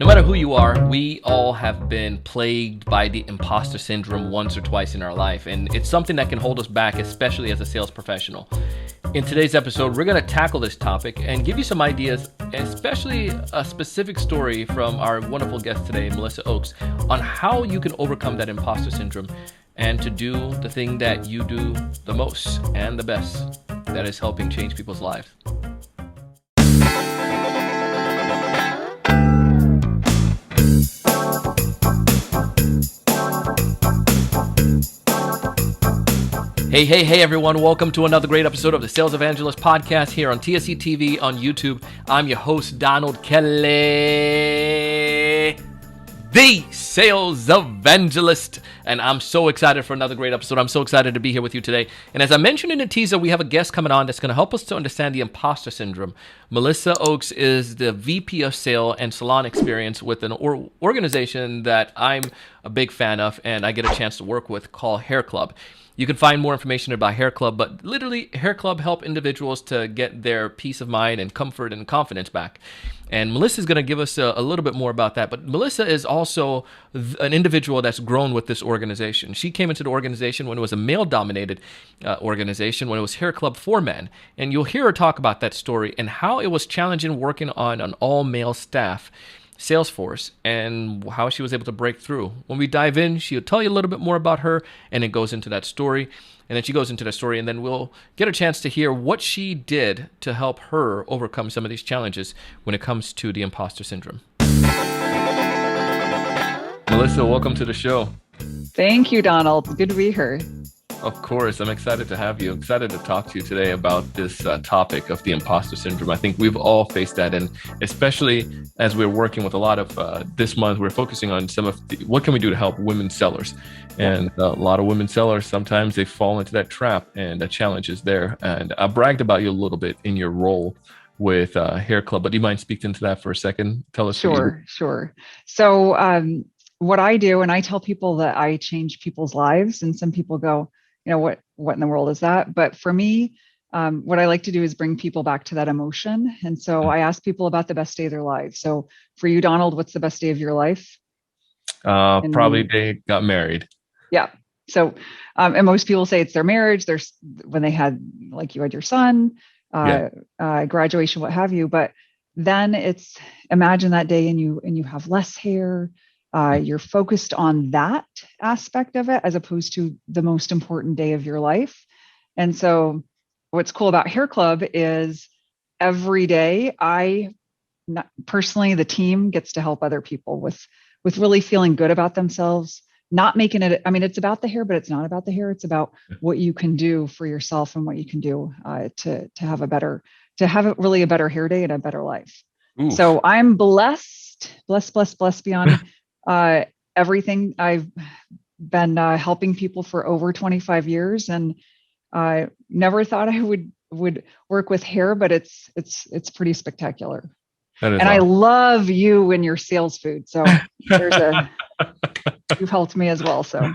No matter who you are, we all have been plagued by the imposter syndrome once or twice in our life, and it's something that can hold us back, especially as a sales professional. In today's episode, we're going to tackle this topic and give you some ideas, especially a specific story from our wonderful guest today, Melissa Oakes, on how you can overcome that imposter syndrome and to do the thing that you do the most and the best, that is helping change people's lives. Hey, everyone. Welcome to another great episode of the Sales Evangelist Podcast here on TSC TV on YouTube. I'm your host, Donald Kelly, the Sales Evangelist, and I'm so excited for another great episode. I'm so excited to be here with you today. And as I mentioned in the teaser, we have a guest coming on that's going to help us to understand the imposter syndrome. Melissa Oakes is the VP of Sale and Salon Experience with an organization that I'm a big fan of and I get a chance to work with called Hair Club. You can find more information about Hair Club, but literally Hair Club help individuals to get their peace of mind and comfort and confidence back. And Melissa is going to give us a little bit more about that. But Melissa is also an individual that's grown with this organization. She came into the organization when it was a male-dominated organization, when it was Hair Club for men. And you'll hear her talk about that story and how it was challenging working on an all-male staff Salesforce and how she was able to break through. When we dive in, she'll tell you a little bit more about her, and it goes into that story. And then she goes into that story, and then we'll get a chance to hear what she did to help her overcome some of these challenges when it comes to the imposter syndrome. Melissa, welcome to the show. Thank you, Donald. Good to be here. Of course. I'm excited to have you. I'm excited to talk to you today about this topic of the imposter syndrome. I think we've all faced that. And especially as we're working with a lot of this month, we're focusing on some of what can we do to help women sellers. And a lot of women sellers, sometimes they fall into that trap and the challenge is there. And I bragged about you a little bit in your role with Hair Club, but do you mind speaking to that for a second? Tell us. Sure. So what I do, and I tell people that I change people's lives, and some people go, what in the world is that? But for me, what I like to do is bring people back to that emotion. And so I ask people about the best day of their lives. So for you, Donald, what's the best day of your life? Probably they got married. Yeah. So, and most people say it's their marriage. There's when they had, like you had your son, graduation, what have you. But then it's imagine that day and you have less hair. You're focused on that aspect of it as opposed to the most important day of your life. And so what's cool about Hair Club is every day personally, the team gets to help other people with really feeling good about themselves, not making it, it's about the hair, but it's not about the hair. It's about what you can do for yourself and what you can do to have a better hair day and a better life. Oof. So I'm blessed beyond everything. I've been helping people for over 25 years, and I never thought I would work with hair, but it's pretty spectacular. And awesome. I love you and your sales food. So you've helped me as well. So.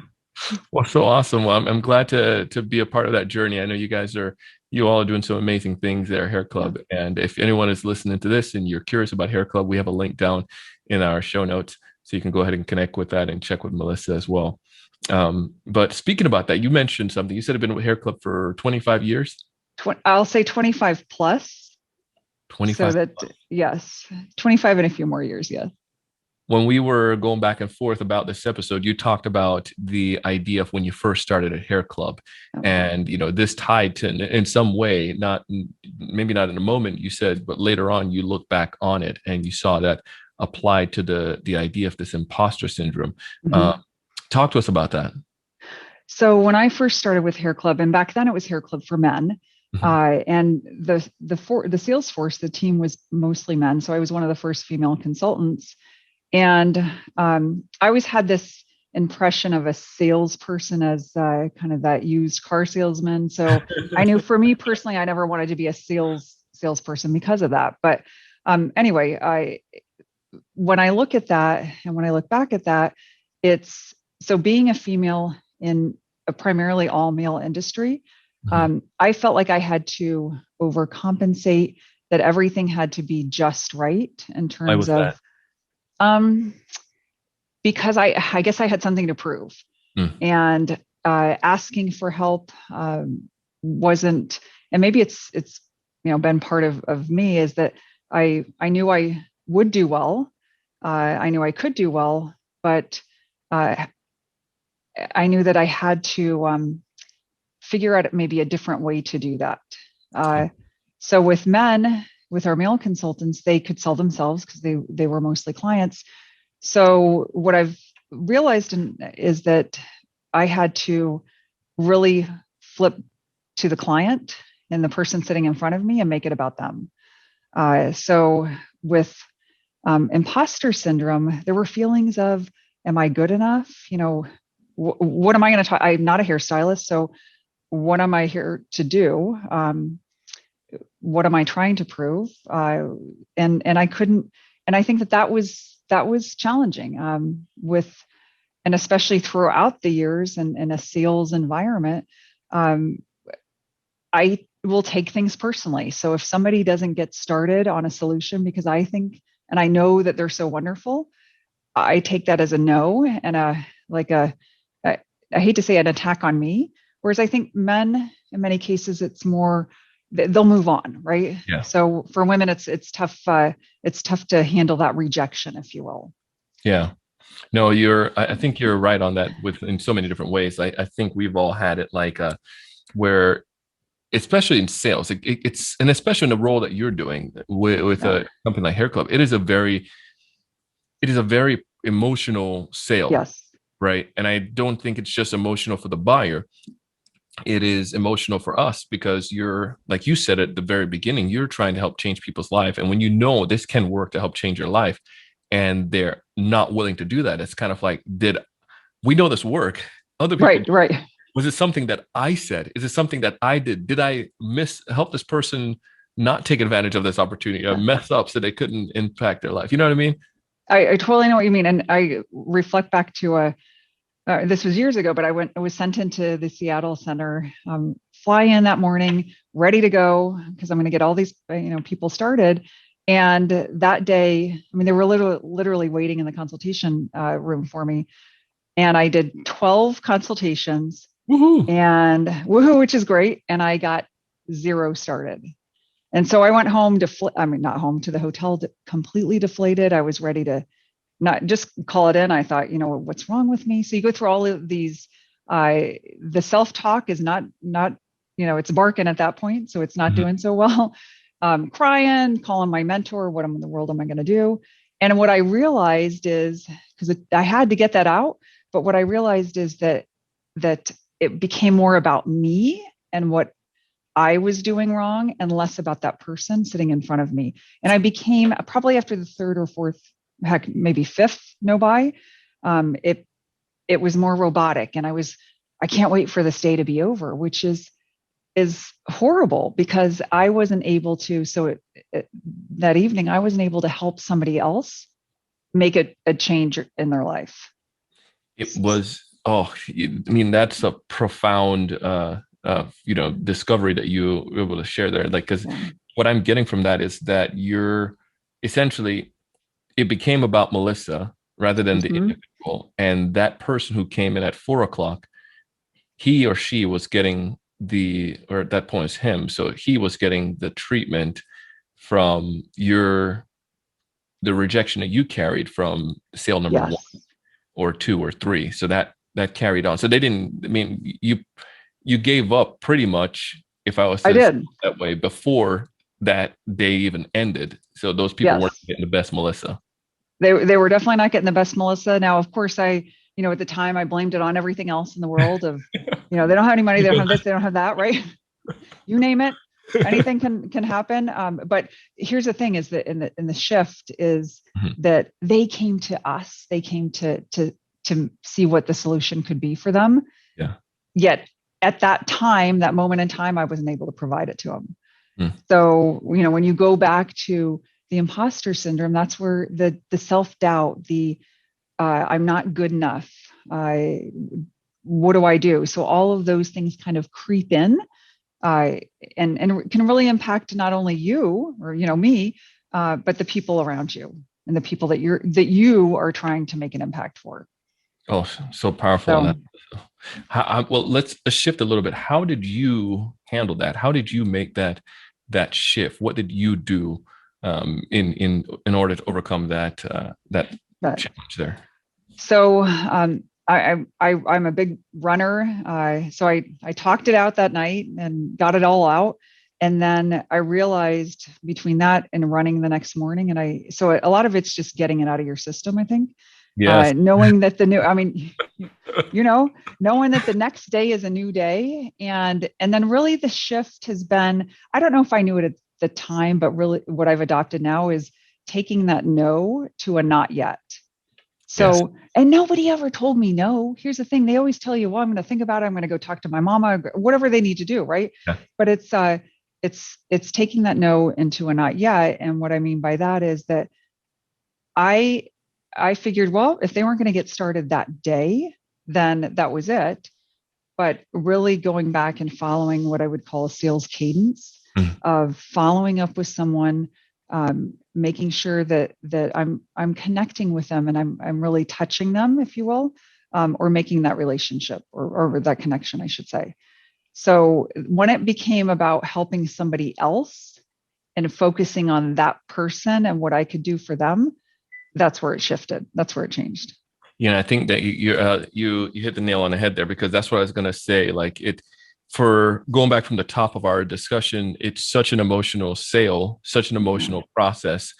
Well, so awesome. Well, I'm glad to be a part of that journey. I know you all are doing some amazing things there, Hair Club. And if anyone is listening to this and you're curious about Hair Club, we have a link down in our show notes. So you can go ahead and connect with that and check with Melissa as well. But speaking about that, you mentioned something. You said you've been with Hair Club for 25 years? I'll say 25 plus. 25 so that plus. Yes, 25 and a few more years, yes. When we were going back and forth about this episode, you talked about the idea of when you first started at Hair Club. Okay. And, this tied to, in some way, maybe not in a moment you said, but later on you look back on it and you saw that applied to the idea of this imposter syndrome. Mm-hmm. Talk to us about that. So when I first started with Hair Club, and back then it was Hair Club for men, mm-hmm. And the sales force, the team was mostly men. So I was one of the first female consultants. And I always had this impression of a salesperson as kind of that used car salesman. So I knew for me personally, I never wanted to be a salesperson because of that. But anyway, when I look at that and when I look back at that, it's so being a female in a primarily all male industry, I felt like I had to overcompensate, that everything had to be just right in terms of, Um, because I guess I had something to prove, Mm. and asking for help wasn't. And maybe it's been part of me, is that I knew I would do well. I knew I could do well, but uh, I knew that I had to figure out maybe a different way to do that. Uh, so with men, with our male consultants, they could sell themselves because they were mostly clients. So what I've realized is that I had to really flip to the client and the person sitting in front of me and make it about them. So with imposter syndrome, there were feelings of, am I good enough? What am I going to talk? I'm not a hairstylist, so what am I here to do? What am I trying to prove? And I couldn't. And I think that was challenging, and especially throughout the years and in a sales environment. Um, I will take things personally. So if somebody doesn't get started on a solution because I think and I know that they're so wonderful, I take that as a no, and I hate to say an attack on me. Whereas I think men, in many cases, it's more they'll move on, right? Yeah. So for women, it's tough. It's tough to handle that rejection, if you will. Yeah. No, I think you're right on that with in so many different ways. I think we've all had it like where, especially in sales, it's, and especially in the role that you're doing with Yeah. a company like Hair Club, it is a very emotional sale, Yes. right? And I don't think it's just emotional for the buyer. It is emotional for us because you're, like you said at the very beginning, you're trying to help change people's life. And when you know this can work to help change your life and they're not willing to do that, it's kind of like, did we know this work? Other people, Right. Right. was it something that I said? Is it something that I did? Did I help this person not take advantage of this opportunity or mess up so they couldn't impact their life? You know what I mean? I totally know what you mean, and I reflect back to this was years ago, but I was sent into the Seattle Center, fly in that morning, ready to go because I'm going to get all these people started. And that day, I mean, they were literally waiting in the consultation room for me, and I did 12 consultations, Woohoo. and woohoo, which is great, and I got zero started. And so I went home I mean, not home, to the hotel, completely deflated. I was ready to not just call it in. I thought, what's wrong with me? So you go through all of these. The self-talk is not, it's barking at that point. So it's not Mhm. doing so well. Crying, calling my mentor, what in the world am I going to do? And what I realized is, because I had to get that out, but what I realized is that it became more about me and what I was doing wrong and less about that person sitting in front of me. And I became, probably after the third or fourth, heck, maybe fifth no buy, it was more robotic, and I can't wait for this day to be over, which is horrible because I wasn't able to. So that evening, I wasn't able to help somebody else make a change in their life. It was, oh, I mean, that's a profound, discovery that you were able to share there. Like, because Yeah. what I'm getting from that is that you're essentially, it became about Melissa rather than the Mm-hmm. individual. And that person who came in at 4 o'clock, he or she was getting or at that point it's him. So he was getting the treatment from the rejection that you carried from sale number one Yes, or two or three. So that carried on. So they didn't, I mean, you gave up pretty much, if I was I to say did. it that way, before that day even ended. So those people weren't Yes. getting the best Melissa. They were definitely not getting the best Melissa. Now, of course, at the time I blamed it on everything else in the world of, they don't have any money, they don't have this, they don't have that, right? You name it, anything can happen. But here's the thing: is that in the shift is Mhm. that they came to us, they came to see what the solution could be for them. Yeah. Yet at that moment in time, I wasn't able to provide it to them. Mm. So, when you go back to the imposter syndrome, that's where the self-doubt, the I'm not good enough. What do I do? So all of those things kind of creep in, uh, and can really impact not only you or me, but the people around you. and the people that you are trying to make an impact for. Oh, so powerful. And So well, let's shift a little bit. How did you handle that? How did you make that shift? What did you do in order to overcome that but challenge there? so I'm a big runner. So I talked it out that night and got it all out. And then I realized between that and running the next morning, so a lot of it's just getting it out of your system, I think. Yes. Knowing that knowing that the next day is a new day. And then really the shift has been, I don't know if I knew it at the time, but really what I've adopted now is taking that no to a not yet. Yes. So, and nobody ever told me no. Here's the thing. They always tell you, well, I'm going to think about it. I'm going to go talk to my mama, whatever they need to do. Right. Yeah. But it's taking that no into a not yet. And what I mean by that is that I figured, well, if they weren't going to get started that day, then that was it. But really going back and following what I would call a sales cadence Mm. of following up with someone, making sure that I'm connecting with them and I'm really touching them, if you will, or making that relationship or that connection, I should say. So when it became about helping somebody else and focusing on that person and what I could do for them, that's where it shifted. That's where it changed. I think that you hit the nail on the head there, because that's what I was going to say. Like, for going back from the top of our discussion, it's such an emotional sale, such an emotional process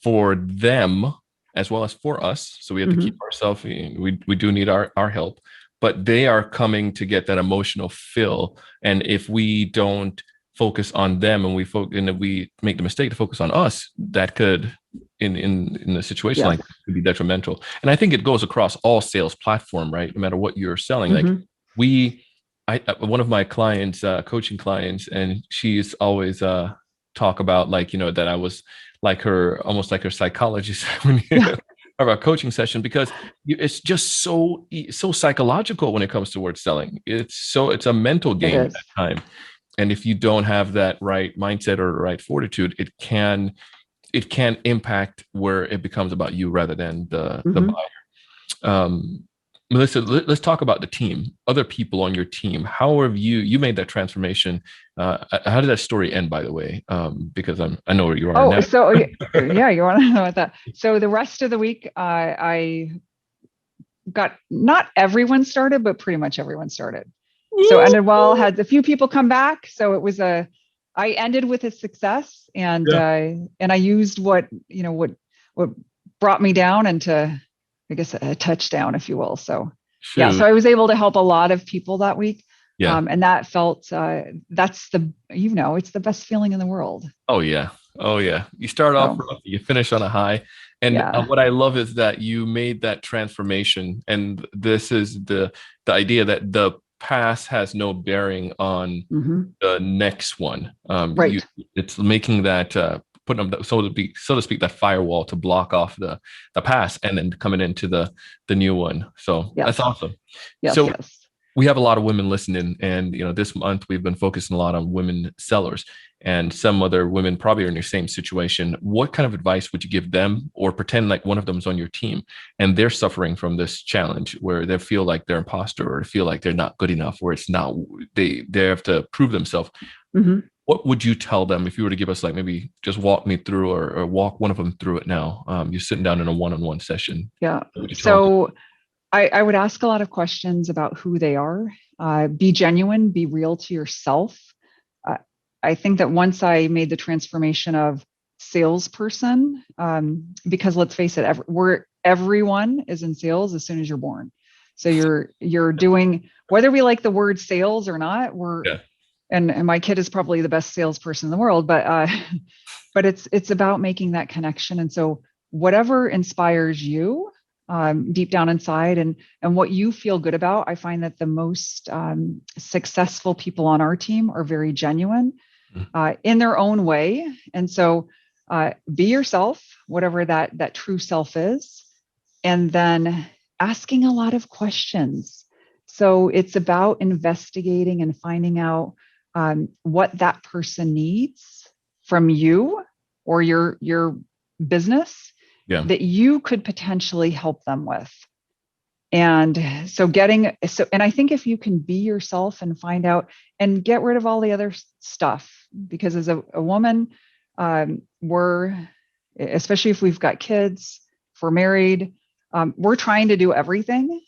for them as well as for us. So we have to keep ourselves, we do need our help, but they are coming to get that emotional fill. And if we don't focus on them and we make the mistake to focus on us, that could in a situation like that, could be detrimental. And I think it goes across all sales platform, right? No matter what you're selling. Like one of my clients, coaching clients, and she's always talk about, like, that I was like her, almost like her psychologist when of our coaching session, because it's just so psychological when it comes towards selling. It's a mental game at that time. And if you don't have that right mindset or right fortitude, it can impact where it becomes about you rather than the buyer. Melissa, let's talk about the team, other people on your team. How have you made that transformation? How did that story end, by the way? Because I know where you are now. So yeah, you want to know about that. So the rest of the week, I got, not everyone started, but pretty much everyone started. So ended well, had a few people come back. So it was I ended with a success, and I used what brought me down into, I guess, a touchdown, if you will. So Shoot. so I was able to help a lot of people that week. Yeah. And that felt, that's it's the best feeling in the world. Oh yeah. You start off rough, you finish on a high. And what I love is that you made that transformation. And this is the idea that the past has no bearing on the next one. Right. It's making that, putting up, so to speak, that firewall to block off the past, and then coming into the new one. So that's awesome. Yes. We have a lot of women listening, and this month we've been focusing a lot on women sellers, and some other women probably are in your same situation. What kind of advice would you give them, or pretend like one of them is on your team and they're suffering from this challenge where they feel like they're imposter, or feel like they're not good enough, where it's not, they have to prove themselves? What would you tell them if you were to give us, like, maybe just walk me through, or walk one of them through it now? You're sitting down in a one-on-one session. So I would ask a lot of questions about who they are. Be genuine, be real to yourself. I think that once I made the transformation of salesperson, because let's face it, everyone is in sales as soon as you're born. So you're doing, whether we like the word sales or not, and my kid is probably the best salesperson in the world, but it's about making that connection. And so whatever inspires you, deep down inside, and what you feel good about, I find that the most successful people on our team are very genuine in their own way. And so be yourself, whatever that true self is, and then asking a lot of questions. So it's about investigating and finding out what that person needs from you or your business, Yeah. that you could potentially help them with. And and I think if you can be yourself and find out and get rid of all the other stuff, because as a woman, we're, especially if we've got kids, if we're married, we're trying to do everything,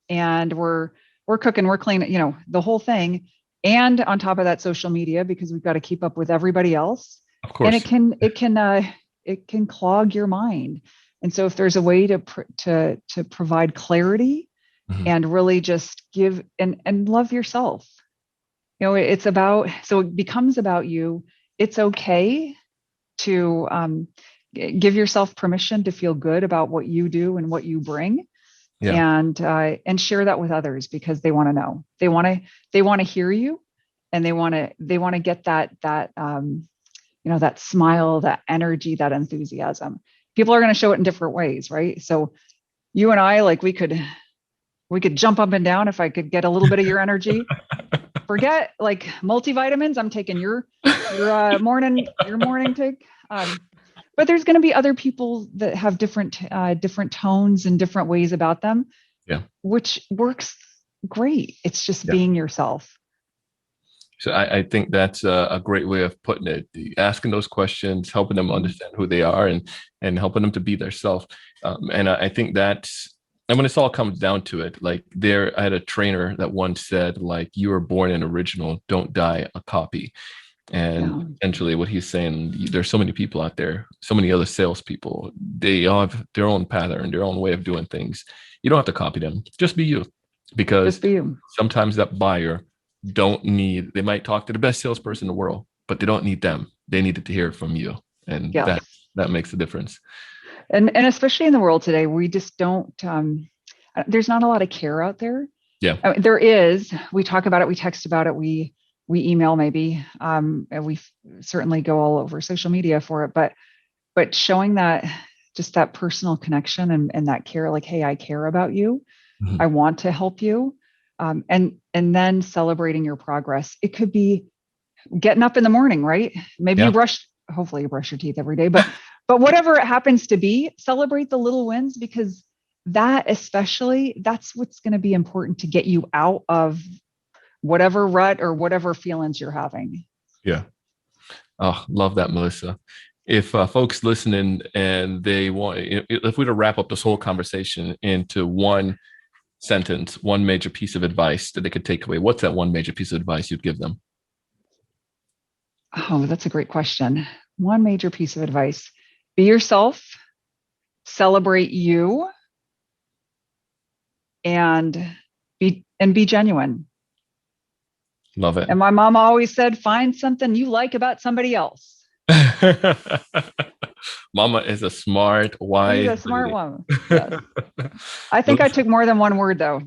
and we're cooking, we're cleaning, the whole thing. And on top of that, social media, because we've got to keep up with everybody else. Of And course. it can clog your mind. And so if there's a way to provide clarity Mhm. and really just give and love yourself, it becomes about you. It's okay to give yourself permission to feel good about what you do and what you bring, Yeah. and share that with others, because they want to know, they want to hear you, and they want to get that that smile, that energy, that enthusiasm. People are going to show it in different ways, right? So you and I, like, we could jump up and down if I could get a little bit of your energy. Forget like multivitamins. I'm taking your morning take. But there's going to be other people that have different tones and different ways about them, Yeah. which works great. It's just Yeah. being yourself. So I think that's a great way of putting it. Asking those questions, helping them understand who they are, and helping them to be themselves. And I think that's, and when it's all comes down to it, like I had a trainer that once said, like, you were born an original, don't die a copy. And essentially what he's saying, there's so many people out there, so many other salespeople, they all have their own pattern, their own way of doing things. You don't have to copy them. Just be you. Because Just be you. sometimes that buyer they might talk to the best salesperson in the world, but they don't need them. They needed to hear it from you. And Yeah. that makes a difference. And especially in the world today, we just don't, there's not a lot of care out there. Yeah. I mean, there is, we talk about it, we text about it, we email maybe, and we certainly go all over social media for it, but showing that, just that personal connection and that care, like, hey, I care about you. Mhm. I want to help you. And then celebrating your progress. It could be getting up in the morning, right? Maybe Yeah. hopefully you brush your teeth every day, but whatever it happens to be, celebrate the little wins, because that's what's going to be important to get you out of whatever rut or whatever feelings you're having. Yeah. Oh, love that, Melissa. If folks listening and they want, if we were to wrap up this whole conversation into one sentence, one major piece of advice that they could take away, what's that one major piece of advice you'd give them? Oh, that's a great question. One major piece of advice: be yourself, celebrate you, and be genuine. Love it. And my mom always said, find something you like about somebody else. Mama is a smart, wise. She's a smart woman. Yes. I think I took more than one word though.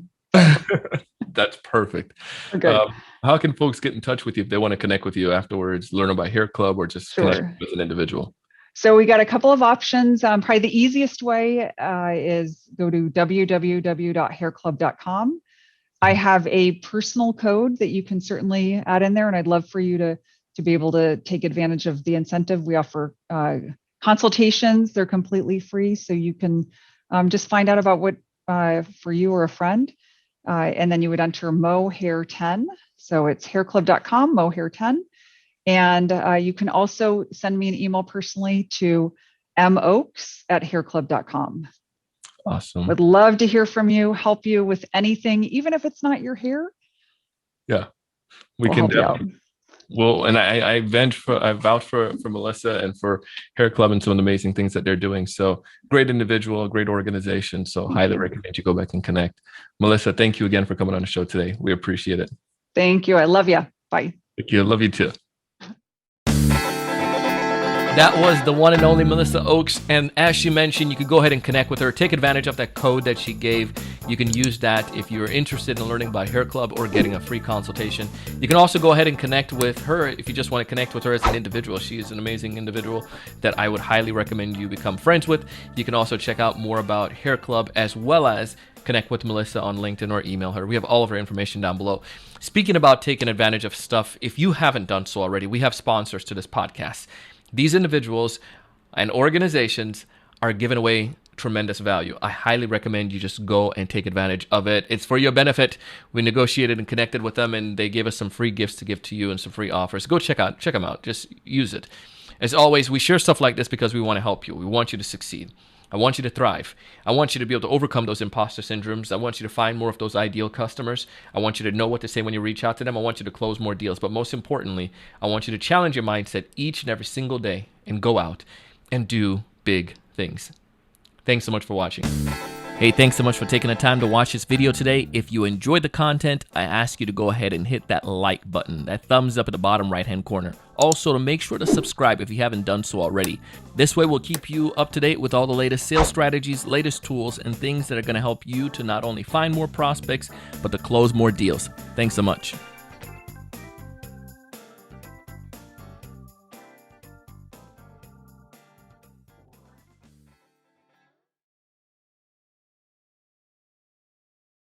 That's perfect. Okay. How can folks get in touch with you if they want to connect with you afterwards, learn about Hair Club, or just connect with an individual? So we got a couple of options. Probably the easiest way is go to www.hairclub.com. I have a personal code that you can certainly add in there, and I'd love for you to be able to take advantage of the incentive. We offer consultations. They're completely free, so you can just find out about what for you or a friend. And then you would enter mohair10. So it's hairclub.com, mohair10. And you can also send me an email personally to moaks@hairclub.com. Awesome. Would love to hear from you, help you with anything, even if it's not your hair. Yeah, we can definitely. Well, and I vouch for Melissa and for Hair Club and some of the amazing things that they're doing. So great individual, great organization. So highly recommend you go back and connect. Melissa, thank you again for coming on the show today. We appreciate it. Thank you. I love you. Bye. Thank you. I love you too. That was the one and only Melissa Oaks. And as she mentioned, you could go ahead and connect with her. Take advantage of that code that she gave. You can use that if you're interested in learning about Hair Club or getting a free consultation. You can also go ahead and connect with her if you just want to connect with her as an individual. She is an amazing individual that I would highly recommend you become friends with. You can also check out more about Hair Club, as well as connect with Melissa on LinkedIn or email her. We have all of her information down below. Speaking about taking advantage of stuff, if you haven't done so already, we have sponsors to this podcast. These individuals and organizations are giving away tremendous value. I highly recommend you just go and take advantage of it. It's for your benefit. We negotiated and connected with them, and they gave us some free gifts to give to you and some free offers. Go check them out. Just use it. As always, we share stuff like this because we want to help you. We want you to succeed. I want you to thrive. I want you to be able to overcome those imposter syndromes. I want you to find more of those ideal customers. I want you to know what to say when you reach out to them. I want you to close more deals. But most importantly, I want you to challenge your mindset each and every single day and go out and do big things. Thanks so much for watching. Hey, thanks so much for taking the time to watch this video today. If you enjoyed the content, I ask you to go ahead and hit that like button, that thumbs up at the bottom right-hand corner. Also, to make sure to subscribe if you haven't done so already. This way, we'll keep you up to date with all the latest sales strategies, latest tools, and things that are going to help you to not only find more prospects, but to close more deals. Thanks so much.